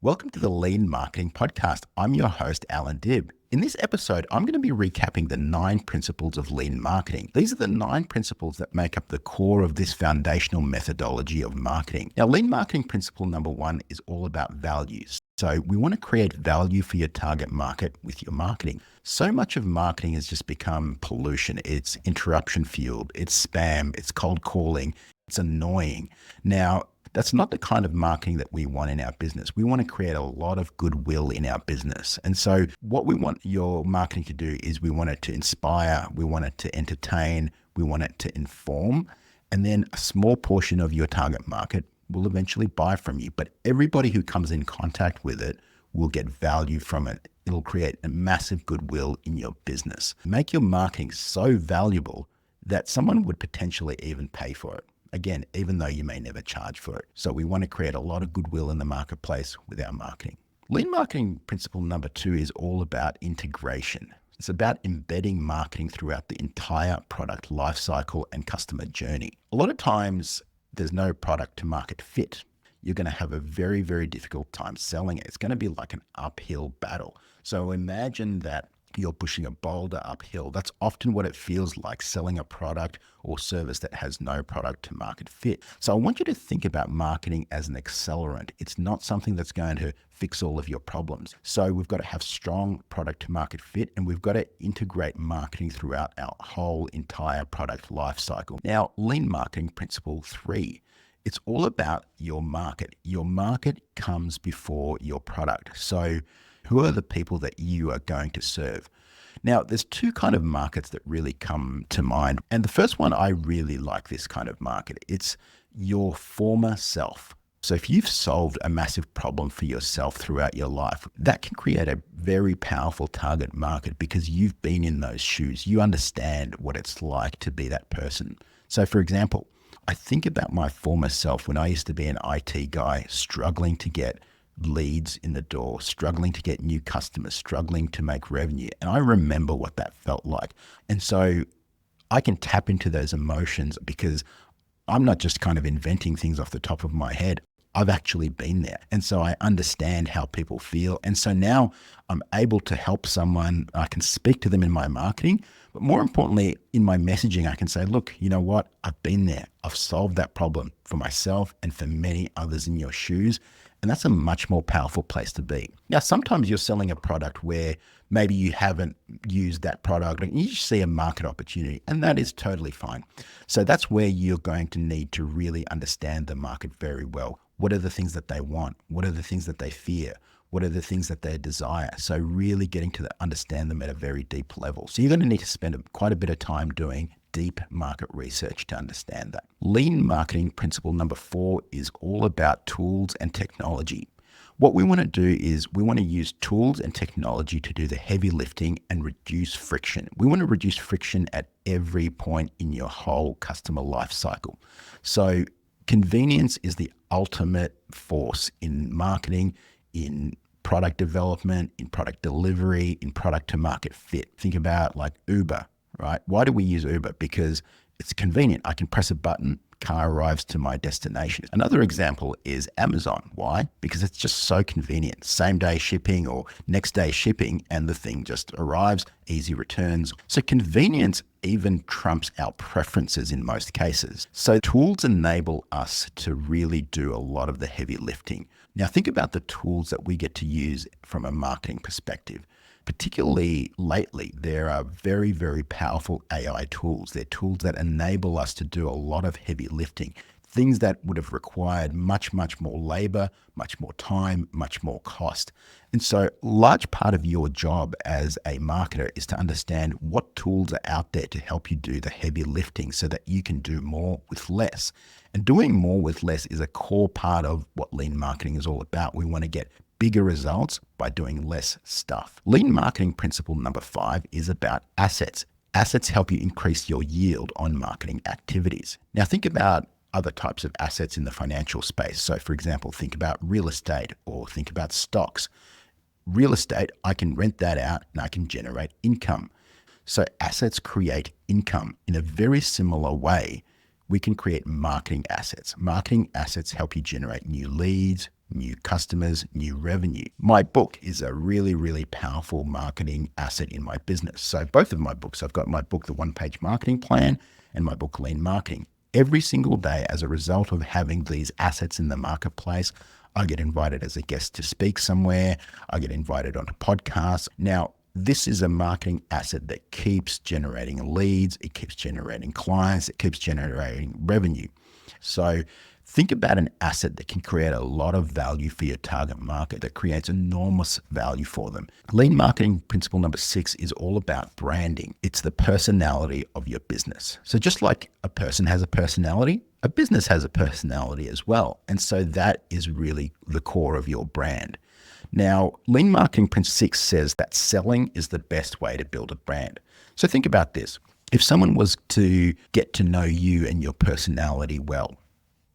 Welcome to the Lean Marketing Podcast. I'm your host, Allan Dib. In this episode, I'm going to be recapping the 9 principles of lean marketing. These are the 9 principles that make up the core of this foundational methodology of marketing. Now, lean marketing principle number 1 is all about values. So we want to create value for your target market with your marketing. So much of marketing has just become pollution. It's interruption fueled, it's spam, it's cold calling, it's annoying. Now, that's not the kind of marketing that we want in our business. We want to create a lot of goodwill in our business. And so what we want your marketing to do is we want it to inspire, we want it to entertain, we want it to inform, and then a small portion of your target market will eventually buy from you. But everybody who comes in contact with it will get value from it. It'll create a massive goodwill in your business. Make your marketing so valuable that someone would potentially even pay for it. Again, even though you may never charge for it. So we want to create a lot of goodwill in the marketplace with our marketing. Lean marketing principle number 2 is all about integration. It's about embedding marketing throughout the entire product lifecycle and customer journey. A lot of times there's no product to market fit. You're going to have a very, very difficult time selling it. It's going to be like an uphill battle. So imagine that you're pushing a boulder uphill. That's often what it feels like selling a product or service that has no product to market fit. So I want you to think about marketing as an accelerant. It's not something that's going to fix all of your problems. So we've got to have strong product to market fit, and we've got to integrate marketing throughout our whole entire product life cycle. Now, lean marketing principle 3. It's all about your market. Your market comes before your product. So who are the people that you are going to serve? Now, there's 2 kind of markets that really come to mind. And the first one, I really like this kind of market. It's your former self. So if you've solved a massive problem for yourself throughout your life, that can create a very powerful target market because you've been in those shoes. You understand what it's like to be that person. So for example, I think about my former self when I used to be an IT guy struggling to get leads in the door, struggling to get new customers, struggling to make revenue. And I remember what that felt like. And so I can tap into those emotions because I'm not just kind of inventing things off the top of my head. I've actually been there. And so I understand how people feel. And so now I'm able to help someone. I can speak to them in my marketing, but more importantly, in my messaging, I can say, look, you know what? I've been there. I've solved that problem for myself and for many others in your shoes. And that's a much more powerful place to be. Now, sometimes you're selling a product where maybe you haven't used that product and you just see a market opportunity, and that is totally fine. So that's where you're going to need to really understand the market very well. What are the things that they want? What are the things that they fear? What are the things that they desire? So really getting to understand them at a very deep level. So you're going to need to spend quite a bit of time doing deep market research to understand that. Lean marketing principle number 4 is all about tools and technology. What we want to do is we want to use tools and technology to do the heavy lifting and reduce friction. We want to reduce friction at every point in your whole customer life cycle. So convenience is the ultimate force in marketing, in product development, in product delivery, in product to market fit. Think about like Uber. Right? Why do we use Uber? Because it's convenient. I can press a button, car arrives to my destination. Another example is Amazon. Why? Because it's just so convenient. Same day shipping or next day shipping, and the thing just arrives, easy returns. So convenience even trumps our preferences in most cases. So tools enable us to really do a lot of the heavy lifting. Now think about the tools that we get to use from a marketing perspective. Particularly lately, there are very, very powerful AI tools. They're tools that enable us to do a lot of heavy lifting, things that would have required much, much more labor, much more time, much more cost. And so a large part of your job as a marketer is to understand what tools are out there to help you do the heavy lifting so that you can do more with less. And doing more with less is a core part of what lean marketing is all about. We want to get bigger results by doing less stuff. Lean marketing principle number 5 is about assets. Assets help you increase your yield on marketing activities. Now think about other types of assets in the financial space. So for example, think about real estate or think about stocks. Real estate, I can rent that out and I can generate income. So assets create income. In a very similar way, we can create marketing assets. Marketing assets help you generate new leads, new customers, new revenue. My book is a really, really powerful marketing asset in my business. So both of my books, I've got my book, The One-Page Marketing Plan, and my book, Lean Marketing. Every single day, as a result of having these assets in the marketplace, I get invited as a guest to speak somewhere. I get invited onto podcasts. Now, this is a marketing asset that keeps generating leads. It keeps generating clients. It keeps generating revenue. So think about an asset that can create a lot of value for your target market, that creates enormous value for them. Lean marketing principle number 6 is all about branding. It's the personality of your business. So just like a person has a personality, a business has a personality as well. And so that is really the core of your brand. Now, Lean Marketing Principle 6 says that selling is the best way to build a brand. So think about this. If someone was to get to know you and your personality well,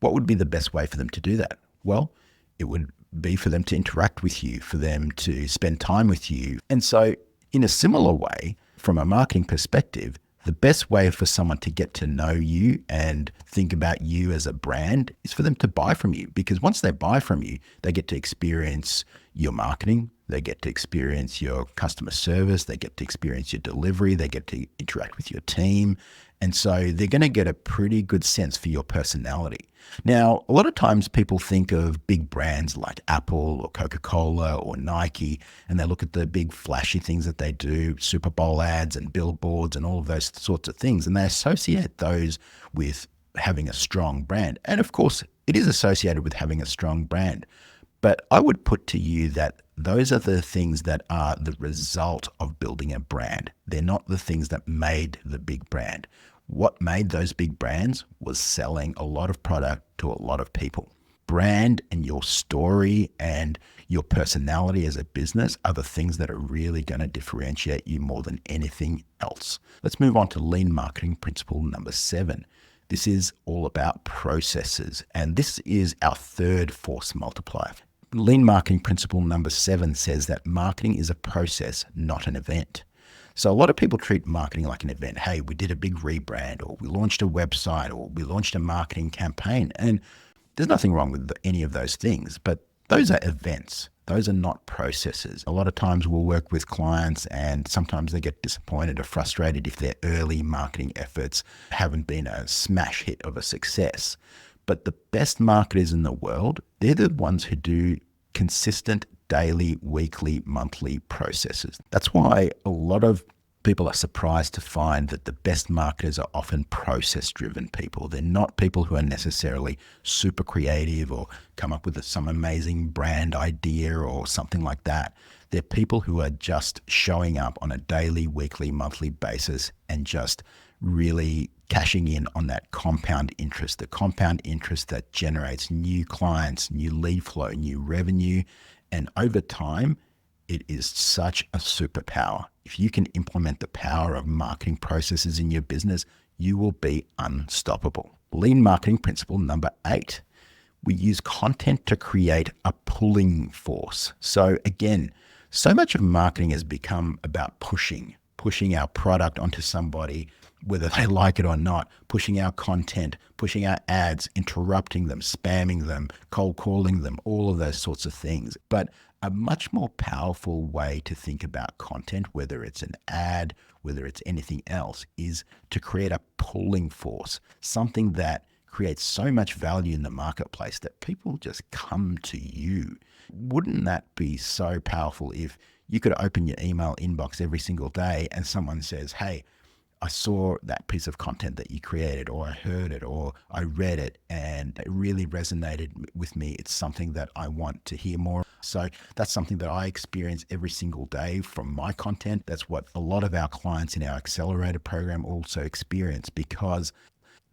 what would be the best way for them to do that? Well, it would be for them to interact with you, for them to spend time with you. And so in a similar way, from a marketing perspective, the best way for someone to get to know you and think about you as a brand is for them to buy from you. Because once they buy from you, they get to experience your marketing, they get to experience your customer service, they get to experience your delivery, they get to interact with your team. And so they're going to get a pretty good sense for your personality. Now, a lot of times people think of big brands like Apple or Coca-Cola or Nike, and they look at the big flashy things that they do, Super Bowl ads and billboards and all of those sorts of things, and they associate those with having a strong brand. And of course, it is associated with having a strong brand. But I would put to you that those are the things that are the result of building a brand. They're not the things that made the big brand. What made those big brands was selling a lot of product to a lot of people. Brand and your story and your personality as a business are the things that are really going to differentiate you more than anything else. Let's move on to Lean Marketing Principle number 7. This is all about processes, and this is our third force multiplier. Lean Marketing Principle number 7 says that marketing is a process, not an event. So a lot of people treat marketing like an event. Hey, we did a big rebrand, or we launched a website, or we launched a marketing campaign. And there's nothing wrong with any of those things, but those are events. Those are not processes. A lot of times we'll work with clients and sometimes they get disappointed or frustrated if their early marketing efforts haven't been a smash hit of a success. But the best marketers in the world, they're the ones who do consistent daily, weekly, monthly processes. That's why a lot of people are surprised to find that the best marketers are often process-driven people. They're not people who are necessarily super creative or come up with some amazing brand idea or something like that. They're people who are just showing up on a daily, weekly, monthly basis and just really cashing in on that compound interest, the compound interest that generates new clients, new lead flow, new revenue. And over time, it is such a superpower. If you can implement the power of marketing processes in your business, you will be unstoppable. Lean Marketing Principle number 8. We use content to create a pulling force. So again, so much of marketing has become about pushing our product onto somebody, whether they like it or not, pushing our content, pushing our ads, interrupting them, spamming them, cold calling them, all of those sorts of things. But a much more powerful way to think about content, whether it's an ad, whether it's anything else, is to create a pulling force, something that creates so much value in the marketplace that people just come to you. Wouldn't that be so powerful if you could open your email inbox every single day and someone says, hey, I saw that piece of content that you created, or I heard it, or I read it, and it really resonated with me. It's something that I want to hear more. So that's something that I experience every single day from my content. That's what a lot of our clients in our accelerator program also experience, because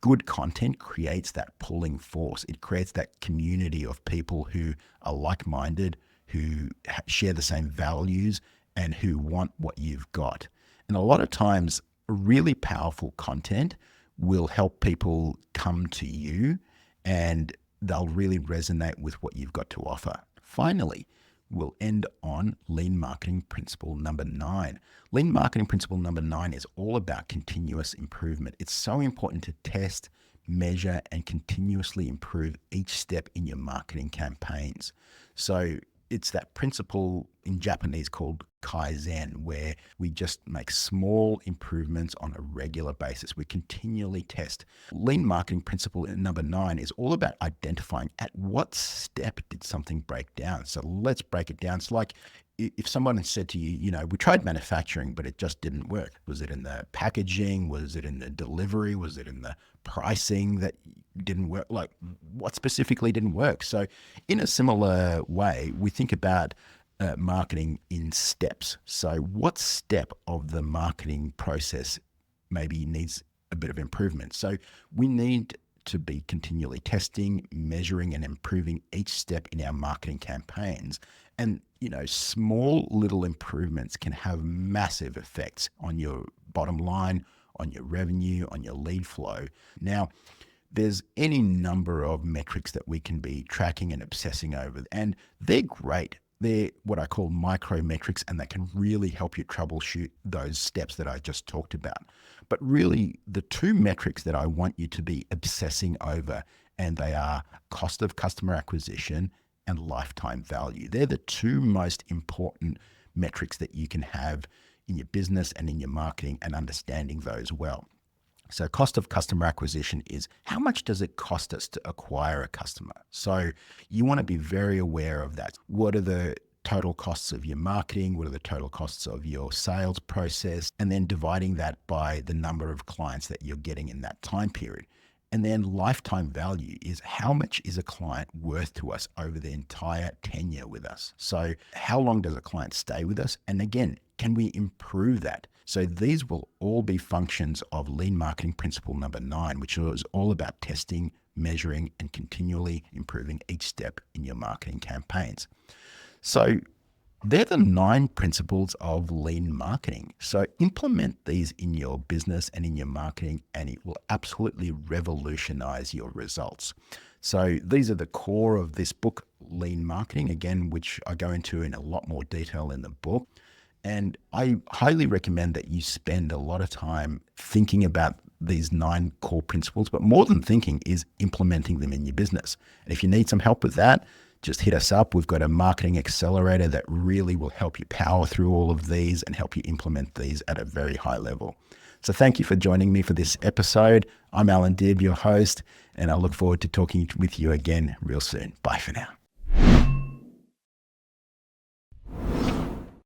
good content creates that pulling force. It creates that community of people who are like-minded, who share the same values, and who want what you've got. And a lot of times, really powerful content will help people come to you and they'll really resonate with what you've got to offer. Finally, we'll end on Lean Marketing Principle number 9. Lean Marketing Principle number 9 is all about continuous improvement. It's so important to test, measure, and continuously improve each step in your marketing campaigns. So it's that principle in Japanese called Kaizen, where we just make small improvements on a regular basis. We continually test. Lean marketing principle number 9 is all about identifying at what step did something break down. So let's break it down. It's like if someone had said to you, we tried manufacturing, but it just didn't work. Was it in the packaging? Was it in the delivery? Was it in the pricing that didn't work? Like, what specifically didn't work? So in a similar way, we think about marketing in steps. So what step of the marketing process maybe needs a bit of improvement? So we need to be continually testing, measuring, and improving each step in our marketing campaigns. And, small little improvements can have massive effects on your bottom line, on your revenue, on your lead flow. Now, there's any number of metrics that we can be tracking and obsessing over, and they're great. They're what I call micro metrics, and they can really help you troubleshoot those steps that I just talked about. But really, the 2 metrics that I want you to be obsessing over, and they are cost of customer acquisition and lifetime value. They're the 2 most important metrics that you can have in your business and in your marketing, and understanding those well. So cost of customer acquisition is how much does it cost us to acquire a customer? So you want to be very aware of that. What are the total costs of your marketing? What are the total costs of your sales process? And then dividing that by the number of clients that you're getting in that time period. And then lifetime value is how much is a client worth to us over the entire tenure with us? So how long does a client stay with us? And again, can we improve that? So these will all be functions of lean marketing principle number 9, which is all about testing, measuring, and continually improving each step in your marketing campaigns. So they're the 9 principles of lean marketing. So implement these in your business and in your marketing, and it will absolutely revolutionize your results. So these are the core of this book, Lean Marketing, again, which I go into in a lot more detail in the book. And I highly recommend that you spend a lot of time thinking about these 9 core principles, but more than thinking is implementing them in your business. And if you need some help with that, just hit us up. We've got a marketing accelerator that really will help you power through all of these and help you implement these at a very high level. So thank you for joining me for this episode. I'm Allan Dib, your host, and I look forward to talking with you again real soon. Bye for now.